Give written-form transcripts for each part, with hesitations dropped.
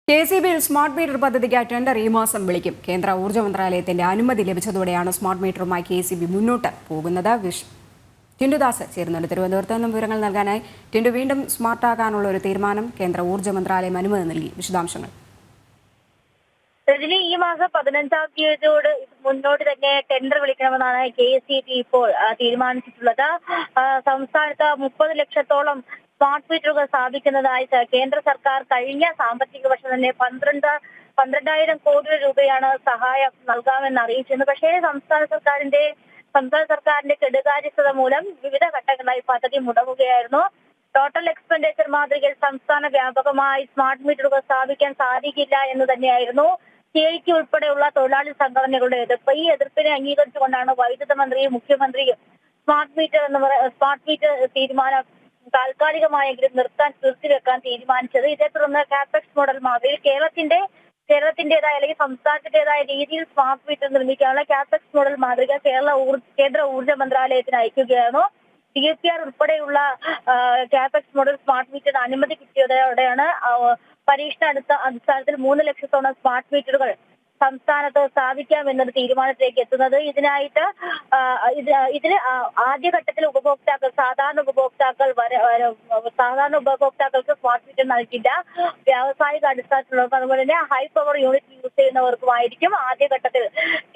കെഎസ്ഇബിയിൽ smart metre പദ്ധതിക്ക് tender ഈ മാസം വിളിക്കും. കേന്ദ്ര ഊർജ്ജ മന്ത്രാലയത്തിന്റെ അനുമതി ലഭിച്ചതോടെയാണ് സ്മാർട്ട് മീറ്ററുമായി കെഎസ്ഇബി മുന്നോട്ട് പോകുന്നത്. ടിൻഡുദാസ് ചേരുന്നുണ്ട് തിരുവനന്തപുരത്ത് നിന്നും വിവരങ്ങൾ നൽകാനായി. ടിൻഡു, വീണ്ടും സ്മാർട്ടാകാനുള്ള ഒരു തീരുമാനം കേന്ദ്ര ഊർജ്ജ മന്ത്രാലയം അനുമതി നൽകി. വിശദാംശങ്ങൾ. രജനി, ഈ മാസം 15-ാം തീയതിയോട് മുന്നോട്ട് തന്നെ ടെൻഡർ വിളിക്കണമെന്നാണ് കെഎസ്ഇബി ഇപ്പോൾ തീരുമാനിച്ചിട്ടുള്ളത്. സംസ്ഥാനത്ത് 30 ലക്ഷത്തോളം സ്മാർട്ട് മീറ്ററുകൾ സ്ഥാപിക്കുന്നതായി കേന്ദ്ര സർക്കാർ കഴിഞ്ഞ സാമ്പത്തിക വർഷം തന്നെ 12,000 കോടി രൂപയാണ് സഹായം നൽകാമെന്ന് അറിയിച്ചിരുന്നത്. പക്ഷേ സംസ്ഥാന സർക്കാരിന്റെ കെടുകാര്യസ്ഥത മൂലം വിവിധ ഘട്ടങ്ങളായി പദ്ധതി മുടങ്ങുകയായിരുന്നു. ടോട്ടൽ എക്സ്പെൻഡിച്ചർ മാതൃകയിൽ സംസ്ഥാന വ്യാപകമായി സ്മാർട്ട് മീറ്ററുകൾ സ്ഥാപിക്കാൻ സാധിക്കില്ല എന്ന് തന്നെയായിരുന്നു സിഐടി ഉൾപ്പെടെയുള്ള തൊഴിലാളി സംഘടനകളുടെ എതിർപ്പ്. ഈ എതിർപ്പിനെ അംഗീകരിച്ചുകൊണ്ടാണ് വൈദ്യുത മന്ത്രിയും മുഖ്യമന്ത്രിയും സ്മാർട്ട് മീറ്റർ തീരുമാനം താൽക്കാലികമായെങ്കിലും നിർത്തിവെക്കാൻ തീരുമാനിച്ചത്. ഇതേ തുടർന്ന് കാപെക്സ് മോഡൽ മാതൃകയിൽ കേരളത്തിന്റേതായ അല്ലെങ്കിൽ സംസ്ഥാനത്തിന്റേതായ രീതിയിൽ സ്മാർട്ട് മീറ്റർ നിർമ്മിക്കാനുള്ള കാപെക്സ് മോഡൽ മാതൃക കേന്ദ്ര ഊർജ്ജ മന്ത്രാലയത്തിന് അയക്കുകയായിരുന്നു. DPR ഉൾപ്പെടെയുള്ള കാപെക്സ് മോഡൽ സ്മാർട്ട് മീറ്ററിന് അനുമതി കിട്ടിയതോടെയാണ് പരീക്ഷണ അടിസ്ഥാനത്തിൽ 3 ലക്ഷത്തോളം സ്മാർട്ട് മീറ്ററുകൾ സംസ്ഥാനത്ത് സ്ഥാപിക്കാമെന്നൊരു തീരുമാനത്തിലേക്ക് എത്തുന്നത്. ഇതിന് ആദ്യഘട്ടത്തിൽ സാധാരണ ഉപഭോക്താക്കൾക്ക് സ്മാർട്ട് മീറ്റർ നൽകില്ല. വ്യാവസായിക അടിസ്ഥാനത്തിലുള്ളവർക്ക് അതുപോലെ തന്നെ ഹൈ പവർ യൂണിറ്റ് യൂസ് ചെയ്യുന്നവർക്കുമായിരിക്കും ആദ്യഘട്ടത്തിൽ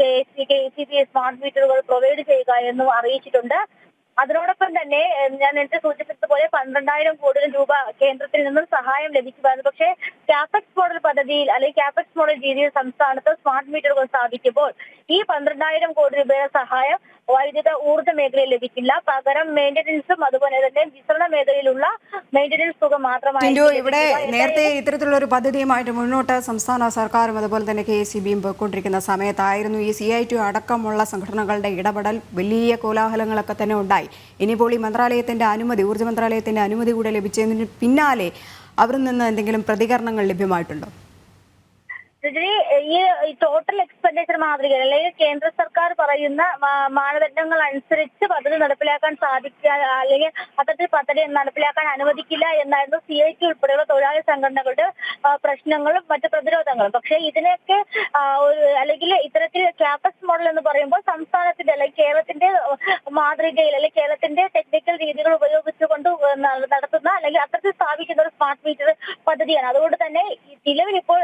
കെഎസ്ഇബി സ്മാർട്ട് മീറ്ററുകൾ പ്രൊവൈഡ് ചെയ്യുക എന്നും അറിയിച്ചിട്ടുണ്ട്. അതിനോടൊപ്പം തന്നെ ഞാൻ നേരത്തെ സൂചിപ്പിച്ചതുപോലെ 12,000 കോടി രൂപ കേന്ദ്രത്തിൽ നിന്നും സഹായം ലഭിക്കുമായിരുന്നു. പക്ഷേ കാപെക്സ് മോഡൽ പദ്ധതിയിൽ അല്ലെങ്കിൽ കാപെക്സ് മോഡൽ രീതിയിൽ സംസ്ഥാനത്ത് സ്മാർട്ട് മീറ്ററുകൾ സ്ഥാപിക്കുമ്പോൾ ഈ 12,000 കോടി രൂപയുടെ സഹായം വൈദ്യുത ഊർജ്ജ മേഖലയിൽ ലഭിക്കില്ല. പകരം മെയിന്റനൻസും അതുപോലെ തന്നെ വിതരണ മേഖലയിലുള്ള മെയിന്റനൻസ് തുക മാത്രമായി. ഇവിടെ നേരത്തെ ഇത്തരത്തിലുള്ള ഒരു പദ്ധതിയുമായിട്ട് മുന്നോട്ട് സംസ്ഥാന സർക്കാരും അതുപോലെ തന്നെ കെഎസ്ഇബിയും പോയിക്കൊണ്ടിരിക്കുന്ന സമയത്തായിരുന്നു ഈ സിഐടി അടക്കമുള്ള സംഘടനകളുടെ ഇടപെടൽ. വലിയ കോലാഹലങ്ങളൊക്കെ തന്നെ ഉണ്ടായി. ഇനിയിപ്പോൾ ഈ ഊർജ്ജ മന്ത്രാലയത്തിന്റെ അനുമതി കൂടെ ലഭിച്ചതിന് പിന്നാലെ അവരിൽ നിന്ന് എന്തെങ്കിലും പ്രതികരണങ്ങൾ ലഭ്യമായിട്ടുണ്ടോ? ഈ ടോട്ടൽ എക്സ്പെൻഡിച്ചർ മാതൃക അല്ലെങ്കിൽ കേന്ദ്ര സർക്കാർ പറയുന്ന മാനദണ്ഡങ്ങൾ അനുസരിച്ച് പദ്ധതി നടപ്പിലാക്കാൻ അല്ലെങ്കിൽ അത്തരത്തിൽ പദ്ധതി നടപ്പിലാക്കാൻ അനുവദിക്കില്ല എന്നായിരുന്നു സിഐടി ഉൾപ്പെടെയുള്ള തൊഴിലാളി സംഘടനകളുടെ പ്രശ്നങ്ങളും മറ്റു പ്രതിരോധങ്ങളും. പക്ഷേ ഇതിനൊക്കെ അല്ലെങ്കിൽ ഇത്തരത്തിൽ കാപെക്സ് മോഡൽ എന്ന് പറയുമ്പോൾ സംസ്ഥാനത്തിന്റെ അല്ലെങ്കിൽ കേരളത്തിന്റെ മാതൃകയിൽ അല്ലെങ്കിൽ കേരളത്തിന്റെ ടെക്നിക്കൽ രീതികൾ ഉപയോഗിച്ചുകൊണ്ട് നടത്തുന്ന അല്ലെങ്കിൽ അത്തരത്തിൽ സ്ഥാപിക്കുന്ന ഒരു സ്മാർട്ട് മീറ്റർ പദ്ധതിയാണ്. അതുകൊണ്ട് തന്നെ നിലവിൽ ഇപ്പോൾ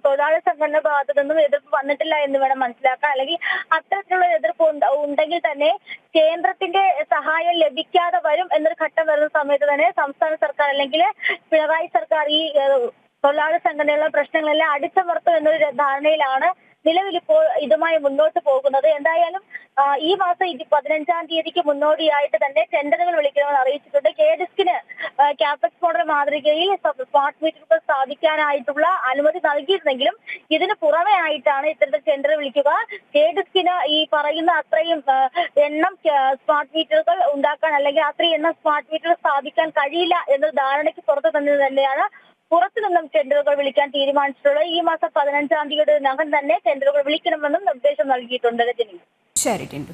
തൊഴിലാളി സംഘടന ഭാഗത്തു നിന്നും എതിർപ്പ് വന്നിട്ടില്ല എന്ന് വേണം മനസ്സിലാക്കാൻ. അല്ലെങ്കിൽ അത്തരത്തിലുള്ള എതിർപ്പ് ഉണ്ടെങ്കിൽ തന്നെ കേന്ദ്രത്തിന്റെ സഹായം ലഭിക്കാതെ വരും എന്നൊരു ഘട്ടം വരുന്ന സമയത്ത് തന്നെ സംസ്ഥാന സർക്കാർ അല്ലെങ്കിൽ പിണറായി സർക്കാർ ഈ തൊഴിലാളി സംഘടനകളുടെ പ്രശ്നങ്ങളെല്ലാം അടിച്ചമർത്തും എന്നൊരു ധാരണയിലാണ് നിലവിലിപ്പോൾ ഇതുമായി മുന്നോട്ട് പോകുന്നത്. എന്തായാലും ഈ മാസം 15-ാം തീയതിക്ക് മുന്നോടിയായിട്ട് തന്നെ ടെൻഡറുകൾ വിളിക്കണമെന്ന് അറിയിച്ചിട്ടുണ്ട്. കെഡിസ്കിന് കാപെക്സ് മോഡൽ മാതൃകയിൽ സ്മാർട്ട് മീറ്ററുകൾ സ്ഥാപിക്കാനായിട്ടുള്ള അനുമതി നൽകിയിരുന്നെങ്കിലും ഇതിന് പുറമെ ആയിട്ടാണ് ഇത്തരത്തിൽ ടെൻഡർ വിളിക്കുക. കെഡിസ്കിന് ഈ പറയുന്ന അത്രയും എണ്ണം സ്മാർട്ട് മീറ്ററുകൾ ഉണ്ടാക്കാൻ അല്ലെങ്കിൽ അത്രയും എണ്ണം സ്മാർട്ട് മീറ്ററുകൾ സ്ഥാപിക്കാൻ കഴിയില്ല എന്ന ധാരണയ്ക്ക് പുറത്തു തന്നെയാണ് പുറത്തു നിന്നും ടെൻഡറുകൾ വിളിക്കാൻ തീരുമാനിച്ചിട്ടുള്ളത്. ഈ മാസം 15-ാം തീയതിയുടെ നകം തന്നെ ടെൻഡറുകൾ വിളിക്കണമെന്നും നിർദ്ദേശം നൽകിയിട്ടുണ്ട്. രജനി. ശരി ടിൻഡു.